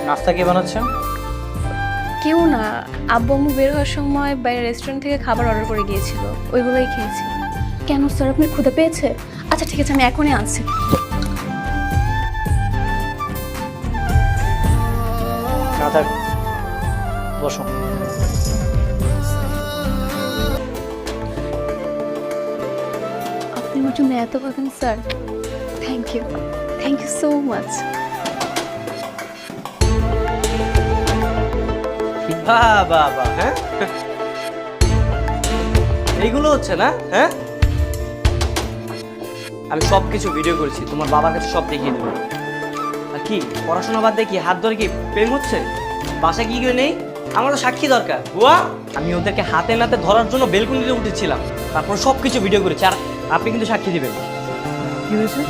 নাস্তা কে বানাচ্ছে? কেউ না, আব্বু আম্মু বের হওয়ার সময় বাইরে রেস্টুরেন্ট থেকে খাবার অর্ডার করে গিয়েছিল, ওইগুলোই খেয়েছি। কেন স্যার, আপনার ক্ষুধা পেয়েছে? আচ্ছা ঠিক আছে, আমি এখনই আনছি। না থাক, বসো। আপনি আমার জন্য এত ভাবেন sir, thank you so much. বাহ বাহ বাহ, হ্যাঁ এইগুলো হচ্ছে না? হ্যাঁ, আমি সব কিছু ভিডিও করেছি, তোমার বাবার কাছে সব দেখিয়ে দেবো। আর কি পড়াশোনা বাদ দিয়ে কি হাত ধরে কি প্রেম হচ্ছে? বাসায় কি কেউ নেই? আমার তো সাক্ষী দরকার বুয়া। আমি ওদেরকে হাতে নাতে ধরার জন্য বেলকুনিতে উঠেছিলাম, তারপর সব কিছু ভিডিও করেছি, আর আপনি কিন্তু সাক্ষী দিবেন। কি হয়েছে?